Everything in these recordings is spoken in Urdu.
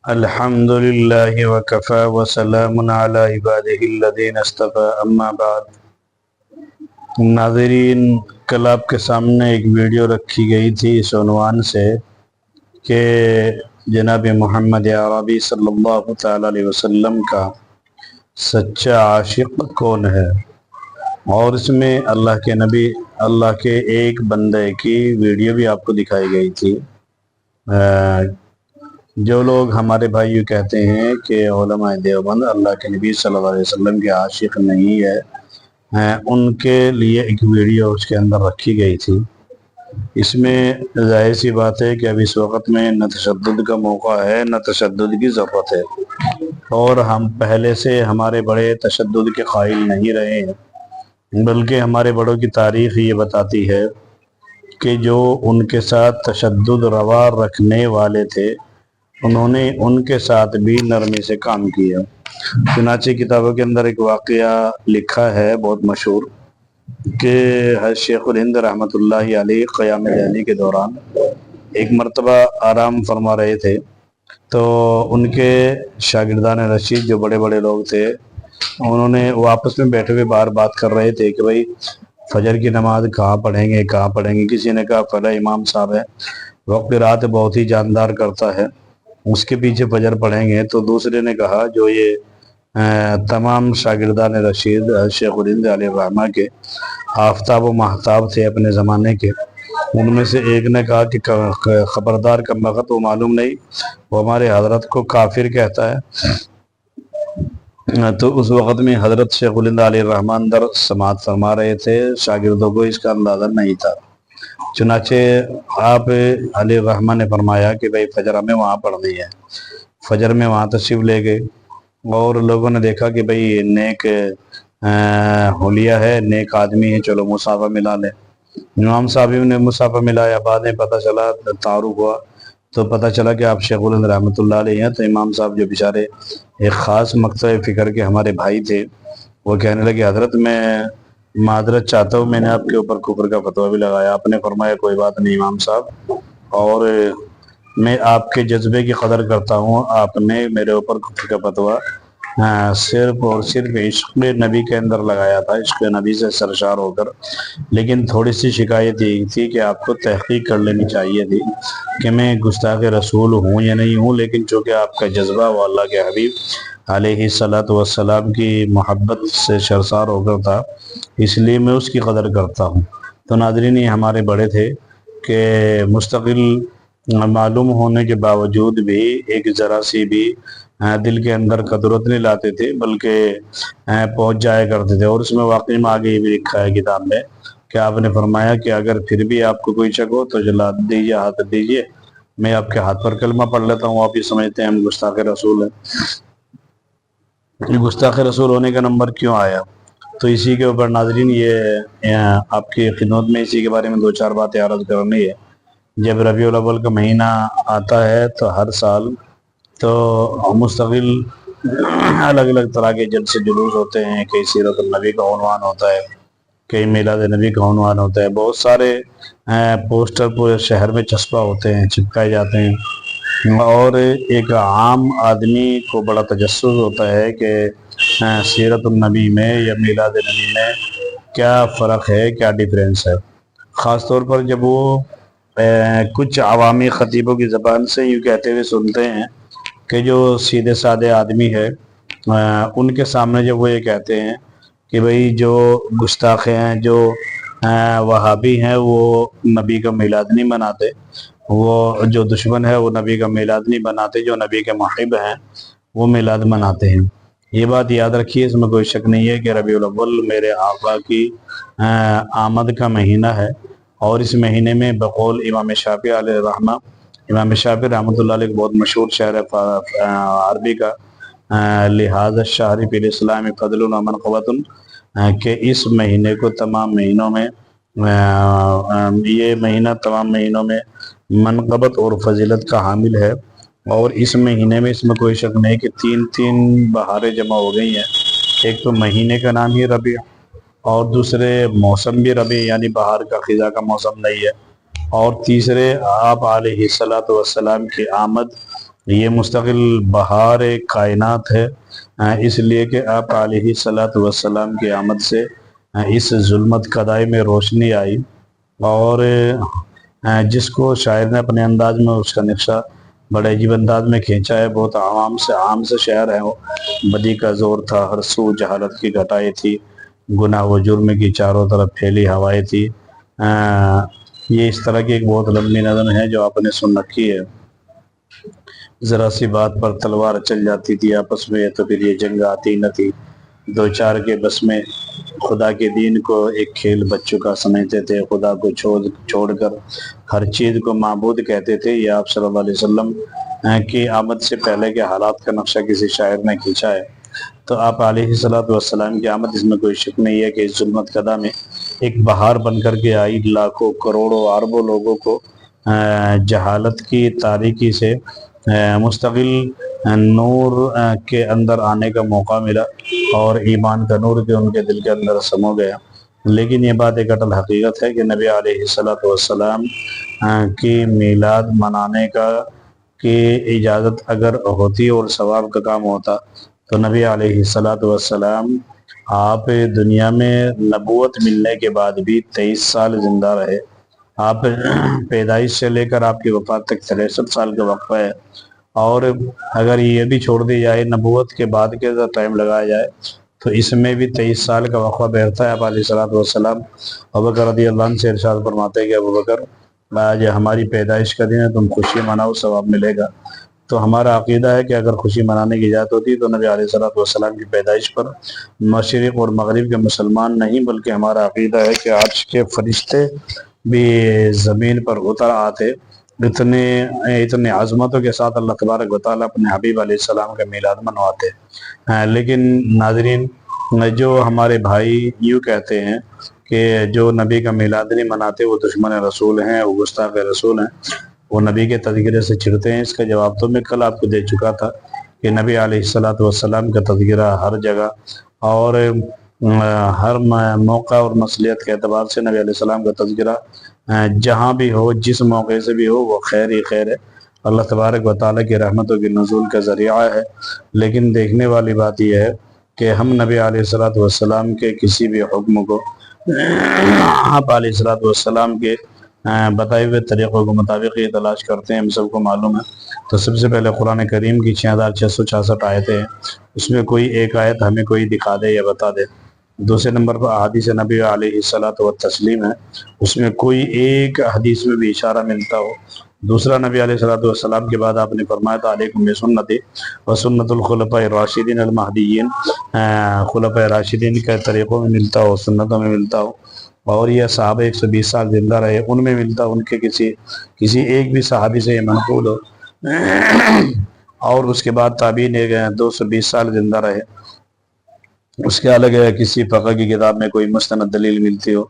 الحمد للہ وکفى وسلام علی عبادہ الذین اصطفى اما بعد۔ ناظرین، کل آپ کے سامنے ایک ویڈیو رکھی گئی تھی اس عنوان سے کہ جناب محمد عربی صلی اللہ تعالی علیہ وسلم کا سچا عاشق کون ہے، اور اس میں اللہ کے نبی، اللہ کے ایک بندے کی ویڈیو بھی آپ کو دکھائی گئی تھی۔ جو لوگ ہمارے بھائی کہتے ہیں کہ علماء دیوبند اللہ کے نبی صلی اللہ علیہ وسلم کے عاشق نہیں ہے، ان کے لیے ایک ویڈیو اس کے اندر رکھی گئی تھی۔ اس میں ظاہر سی بات ہے کہ اب اس وقت میں نہ تشدد کا موقع ہے نہ تشدد کی ضرورت ہے، اور ہم پہلے سے ہمارے بڑے تشدد کے قائل نہیں رہے ہیں، بلکہ ہمارے بڑوں کی تاریخ یہ بتاتی ہے کہ جو ان کے ساتھ تشدد روا رکھنے والے تھے انہوں نے ان کے ساتھ بھی نرمی سے کام کیا۔ چنانچہ کتابوں کے اندر ایک واقعہ لکھا ہے بہت مشہور کہ حضرت شیخ الہند رحمۃ اللہ علیہ قیام لیلی کے دوران ایک مرتبہ آرام فرما رہے تھے، تو ان کے شاگردان رشید جو بڑے بڑے لوگ تھے انہوں نے وہ آپس میں بیٹھے ہوئے بار بات کر رہے تھے کہ بھائی فجر کی نماز کہاں پڑھیں گے۔ کسی نے کہا فلاں امام صاحب ہے، وقت رات بہت ہی جاندار کرتا ہے، اس کے پیچھے فجر پڑھیں گے۔ تو دوسرے نے کہا، جو یہ تمام شاگردان رشید شیخ الہند علیہ الرحمہ کے آفتاب و مہتاب تھے اپنے زمانے کے، ان میں سے ایک نے کہا کہ خبردار کمبخت، وہ معلوم نہیں وہ ہمارے حضرت کو کافر کہتا ہے۔ تو اس وقت میں حضرت شیخ الہند علیہ الرحمہ اندر سماعت فرما رہے تھے، شاگردوں کو اس کا اندازہ نہیں تھا۔ چنانچہ آپ علیہ الرحمہ نے فرمایا کہ بھائی فجر ہمیں وہاں پڑھنی ہے۔ فجر میں وہاں تشریف لے گئے، اور لوگوں نے دیکھا کہ بھئی نیک حلیہ ہے، نیک آدمی ہے، چلو مصافہ ملا لے۔ امام صاحب نے مصافہ ملایا، بعد میں پتہ چلا، تعارف ہوا تو پتہ چلا کہ آپ شیخ الہند رحمۃ اللہ علیہ ہیں۔ تو امام صاحب جو بیچارے ایک خاص مقطع فکر کے ہمارے بھائی تھے، وہ کہنے لگے حضرت میں معذرت چاہتا ہوں، میں نے آپ کے اوپر کفر کا فتویٰ بھی لگایا۔ آپ نے فرمایا کوئی بات نہیں امام صاحب، اور میں آپ کے جذبے کی قدر کرتا ہوں، آپ نے میرے اوپر کفر کا فتویٰ صرف اور صرف عشق نبی کے اندر لگایا تھا، عشق نبی سے سرشار ہو کر، لیکن تھوڑی سی شکایت یہ تھی کہ آپ کو تحقیق کر لینی چاہیے تھی کہ میں گستاخ رسول ہوں یا نہیں ہوں، لیکن چونکہ آپ کا جذبہ وہ اللہ کے حبیب علیہ الصلاۃ والسلام کی محبت سے سرشار ہو کر تھا، اس لیے میں اس کی قدر کرتا ہوں۔ تو ناظرین، یہ ہمارے بڑے تھے کہ مستقل معلوم ہونے کے باوجود بھی ایک ذرا سی بھی دل کے اندر قدرت نہیں لاتے تھے، بلکہ پہنچ جایا کرتے تھے۔ اور اس میں واقعی میں آگے یہ بھی لکھا ہے کتاب میں کہ آپ نے فرمایا کہ اگر پھر بھی آپ کو کوئی شک ہو تو جلا دیجیے، ہاتھ دیجیے، میں آپ کے ہاتھ پر کلمہ پڑھ لیتا ہوں، آپ یہ سمجھتے ہیں ہم گستاخ رسول ہیں۔ یہ گستاخ رسول ہونے کا نمبر کیوں آیا؟ تو اسی کے اوپر ناظرین یہ آپ کی خدمت میں اسی کے بارے میں دو چار باتیں عرض کرنی ہے۔ جب ربیع الاول کا مہینہ آتا ہے تو ہر سال تو مستقل الگ الگ طرح کے جلسے جلوس ہوتے ہیں، کئی سیرت النبی کا عنوان ہوتا ہے، کئی میلاد نبی کا عنوان ہوتا ہے، بہت سارے پوسٹر پورے شہر میں چسپاں ہوتے ہیں، چپکائے جاتے ہیں، اور ایک عام آدمی کو بڑا تجسس ہوتا ہے کہ سیرت النبی میں یا میلاد نبی میں کیا فرق ہے، کیا ڈیفرنس ہے۔ خاص طور پر جب وہ کچھ عوامی خطیبوں کی زبان سے یوں کہتے ہوئے سنتے ہیں کہ جو سیدھے سادے آدمی ہے، ان کے سامنے جب وہ یہ کہتے ہیں کہ بھئی جو گستاخ ہیں، جو وہابی ہیں، وہ نبی کا میلاد نہیں مناتے، وہ جو دشمن ہے وہ نبی کا میلاد نہیں مناتے، جو نبی کے محب ہیں وہ میلاد مناتے ہیں۔ یہ بات یاد رکھیے، اس میں کوئی شک نہیں ہے کہ ربیع الاول میرے آقا کی آمد کا مہینہ ہے، اور اس مہینے میں بقول امام شافعی علیہ الرحمہ، امام شافعی رحمۃ اللہ علیہ بہت مشہور شعر عربی کا لہذا الشہر فی الاسلام فضل و منقبۃ، کہ اس مہینے کو تمام مہینوں میں یہ مہینہ تمام مہینوں میں منقبت اور فضیلت کا حامل ہے۔ اور اس مہینے میں اس میں کوئی شک نہیں کہ تین بہاریں جمع ہو گئی ہیں، ایک تو مہینے کا نام ہی ربیع، اور دوسرے موسم بھی ربیع یعنی بہار کا خزاں کا موسم نہیں ہے، اور تیسرے آپ علیہ الصلاۃ والسلام کی آمد یہ مستقل بہار کائنات ہے، اس لیے کہ آپ علیہ الصلوۃ والسلام کی آمد سے اس ظلمت کدائی میں روشنی آئی، اور جس کو شاعر نے اپنے انداز میں اس کا نقشہ بڑے عجیب انداز میں کھینچا ہے۔ بہت عام سے شعر ہے وہ۔ بدی کا زور تھا ہر سو جہالت کی گھٹائیں تھی، گناہ و جرم کی چاروں طرف پھیلی ہوائیں تھی۔ یہ اس طرح کی ایک بہت لمبی نظم ہے جو آپ نے سن رکھی ہے۔ ذرا سی بات پر تلوار چل جاتی تھی آپس میں، تو پھر یہ جنگ آتی نہ تھی۔ دو چار کے بس میں خدا کے دین کو ایک کھیل بچوں کا سمجھتے تھے، خدا کو چھوڑ کر ہر چیز کو معبود کہتے تھے۔ یہ آپ صلی اللہ علیہ وسلم کی آمد سے پہلے کے حالات کا نقشہ کسی شاعر نے کھینچا ہے۔ تو آپ علیہ الصلوۃ والسلام کی آمد، اس میں کوئی شک نہیں ہے کہ اس ظلمت کدا میں ایک بہار بن کر کے آئی، لاکھوں کروڑوں اربوں لوگوں کو جہالت کی تاریکی سے مستقل نور کے اندر آنے کا موقع ملا، اور ایمان کا نور کے ان کے دل کے اندر سمو گیا۔ لیکن یہ بات ایک اٹل حقیقت ہے کہ نبی علیہ الصلوۃ والسلام کی میلاد منانے کی اجازت اگر ہوتی اور ثواب کا کام ہوتا تو نبی علیہ الصلوۃ والسلام آپ دنیا میں نبوت ملنے کے بعد بھی 23 سال زندہ رہے۔ آپ پیدائش سے لے کر آپ کی وفات تک 63 سال کا وقفہ ہے، اور اگر یہ بھی چھوڑ دی جائے نبوت کے بعد کے ٹائم لگایا جائے تو اس میں بھی 23 سال کا وقفہ بیٹھتا ہے۔ آپ علیہ الصلوۃ والسلام ابوبکر رضی اللہ عنہ سے ارشاد فرماتے ہیں کہ ابوبکر آج ہماری پیدائش کا دن ہے، تم خوشی مناؤ، ثواب ملے گا۔ تو ہمارا عقیدہ ہے کہ اگر خوشی منانے کی اجازت ہوتی تو نبی علیہ الصلوۃ والسلام کی پیدائش پر مشرق اور مغرب کے مسلمان نہیں، بلکہ ہمارا عقیدہ ہے کہ عرش کے فرشتے بھی زمین پر اتر آتے۔ اتنے عظمتوں کے ساتھ اللہ تبارک و تعالیٰ اپنے حبیب علیہ السلام کا میلاد منواتے۔ لیکن ناظرین، جو ہمارے بھائی یوں کہتے ہیں کہ جو نبی کا میلاد نہیں مناتے وہ دشمن رسول ہیں، وہ گستاخ رسول ہیں، وہ نبی کے تذکرے سے چڑھتے ہیں، اس کا جواب تو میں کل آپ کو دے چکا تھا کہ نبی علیہ الصلوۃ والسلام کا تذکرہ ہر جگہ اور ہر موقع اور مصلیت کے اعتبار سے نبی علیہ السلام کا تذکرہ جہاں بھی ہو، جس موقع سے بھی ہو، وہ خیر ہی خیر ہے، اللہ تبارک و تعالیٰ کی رحمتوں کی نزول کا ذریعہ ہے۔ لیکن دیکھنے والی بات یہ ہے کہ ہم نبی علیہ الصلوۃ والسلام کے کسی بھی حکم کو، آپ علیہ الصلوۃ والسلام کے بتائے ہوئے طریقوں کو مطابق یہ تلاش کرتے ہیں، ہم سب کو معلوم ہے۔ تو سب سے پہلے قرآن کریم کی 6666 آیتیں ہیں، اس میں کوئی ایک آیت ہمیں کوئی دکھا دے یا بتا دے۔ دوسرے نمبر پر احادیث نبی علیہ الصلوۃ والتسلیم ہے، اس میں کوئی ایک حدیث میں بھی اشارہ ملتا ہو۔ دوسرا، نبی علیہ الصلوۃ والسلام کے بعد آپ نے فرمایا تھا علیکم بسنتی وسنت الخلفاء الراشدین المہدیین، خلفاء راشدین کے طریقوں میں ملتا ہو، سنتوں میں ملتا ہو، اور یہ صحابہ 120 سال زندہ رہے ان میں ملتا ہو، ان کے کسی ایک بھی صحابی سے یہ منقول ہو، اور اس کے بعد تابعین 220 سال زندہ رہے، اس کے الگ کسی فقہ کی کتاب میں کوئی مستند دلیل ملتی ہو۔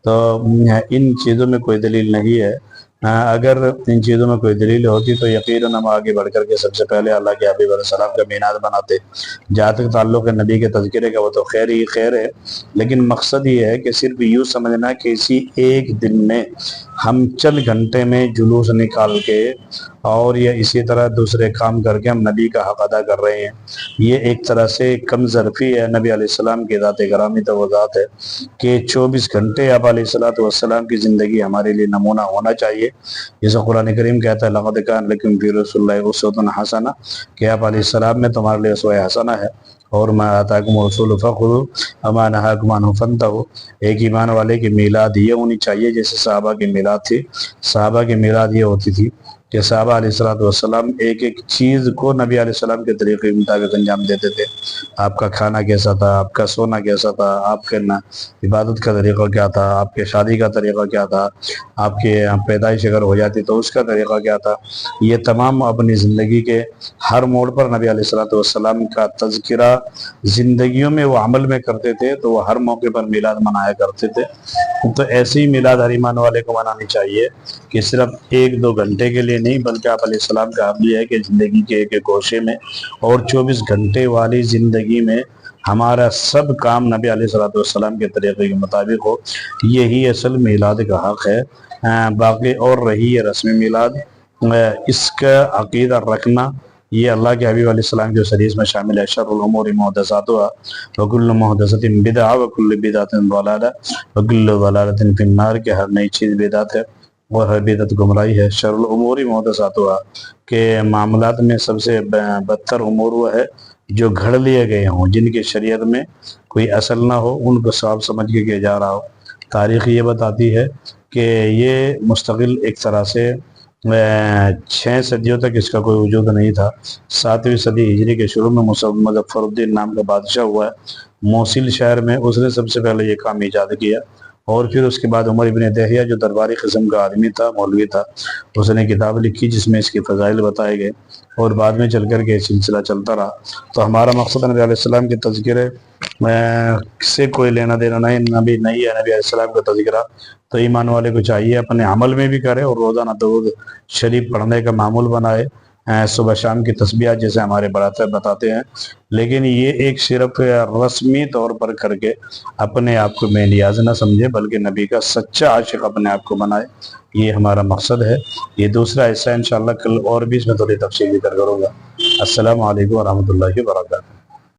تو ان چیزوں میں کوئی دلیل نہیں ہے۔ اگر ان چیزوں میں کوئی دلیل ہوتی تو یقیناً ہم آگے بڑھ کر کے سب سے پہلے اللہ کے حبیب علیہ السلام کا میلاد بناتے۔ جہاں تک تعلق ہے نبی کے تذکرے کا، وہ تو خیر ہی خیر ہے، لیکن مقصد یہ ہے کہ صرف یوں سمجھنا کہ اسی ایک دن میں ہم چند گھنٹے میں جلوس نکال کے اور یا اسی طرح دوسرے کام کر کے ہم نبی کا حق ادا کر رہے ہیں، یہ ایک طرح سے کم ظرفی ہے۔ نبی علیہ السلام کی ذات گرامی تو وہ ذات ہے کہ 24 گھنٹے آپ علیہ الصلوۃ والسلام کی زندگی ہمارے لیے نمونہ ہونا چاہیے۔ جیسے قرآن کریم کہتا ہے لقد کان لکم فی رسول اللہ اسوۃ حسنہ، کہ آپ علیہ السلام میں تمہارے لیے اسوہ حسنہ ہے، اور ما آتاکم الرسول فخذوہ وما نہاکم عنہ فانتہوا۔ ایک ایمان والے کی میلاد یہ ہونی چاہیے جیسے صحابہ کی میلاد تھی۔ صحابہ کی میلاد یہ ہوتی تھی کہ صحابہ علیہ الصلوۃ والسلام ایک ایک چیز کو نبی علیہ السلام کے طریقے کے مطابق انجام دیتے تھے۔ آپ کا کھانا کیسا تھا، آپ کا سونا کیسا تھا، آپ کے عبادت کا طریقہ کیا تھا، آپ کے شادی کا طریقہ کیا تھا، آپ کے پیدائش اگر ہو جاتی تو اس کا طریقہ کیا تھا، یہ تمام اپنی زندگی کے ہر موڑ پر نبی علیہ الصلوۃ والسلام کا تذکرہ زندگیوں میں وہ عمل میں کرتے تھے، تو وہ ہر موقع پر میلاد منایا کرتے تھے۔ تو ایسے ہی میلاد ہر ایمان والے کو منانی چاہیے کہ صرف 1-2 گھنٹے کے لیے نہیں، بلکہ آپ علیہ السلام کا حق یہ ہے کہ زندگی کے ایک ایک گوشے میں اور 24 گھنٹے والی زندگی میں ہمارا سب کام نبی علیہ الصلوۃ والسلام کے طریقے کے مطابق ہو، یہی اصل میلاد کا حق ہے۔ باقی اور رہی یہ رسم میلاد، اس کا عقیدہ رکھنا یہ اللہ کے حبیب علیہ السلام کے حدیث میں شامل ہے۔ شر الامور محدثاتها وکل محدثۃ بدعہ وکل بدعۃ ضلالہ وکل ضلالۃ فی النار، کہ ہر نئی چیز بدعت ہے اور ہر بدعت گمراہی ہے۔ شر الامور محدثاتها کہ معاملات میں سب سے بدتر امور وہ ہے جو گھڑ لیے گئے ہوں، جن کی شریعت میں کوئی اصل نہ ہو، ان کو صاف سمجھ کے کیا جا رہا ہو۔ تاریخ یہ بتاتی ہے کہ یہ مستقل ایک طرح سے 6 صدیوں تک اس کا کوئی وجود نہیں تھا۔ 7ویں صدی ہجری کے شروع میں مظفر الدین نام کا بادشاہ ہوا ہے موصل شہر میں، اس نے سب سے پہلے یہ کام ایجاد کیا، اور پھر اس کے بعد عمر ابن دہیہ جو درباری قسم کا آدمی تھا، مولوی تھا، اس نے کتاب لکھی جس میں اس کے فضائل بتائے گئے، اور بعد میں چل کر کے سلسلہ چلتا رہا۔ تو ہمارا مقصد نبی علیہ السلام کے تذکرے سے کوئی لینا دینا نہیں، نبی نہیں ہے نبی علیہ السلام کا تذکرہ، تو ایمان والے کو چاہیے اپنے عمل میں بھی کرے اور روزانہ درود شریف پڑھنے کا معمول بنائے، صبح شام کی تسبیحات جیسے ہمارے براتر بتاتے ہیں، لیکن یہ ایک صرف رسمی طور پر کر کے اپنے آپ کو میں نیاز نہ سمجھے، بلکہ نبی کا سچا عاشق اپنے آپ کو بنائے، یہ ہمارا مقصد ہے۔ یہ دوسرا حصہ انشاءاللہ کل اور بھی اس میں تھوڑی تفصیل ذکر کروں گا۔ السلام علیکم ورحمۃ اللہ وبرکاتہ۔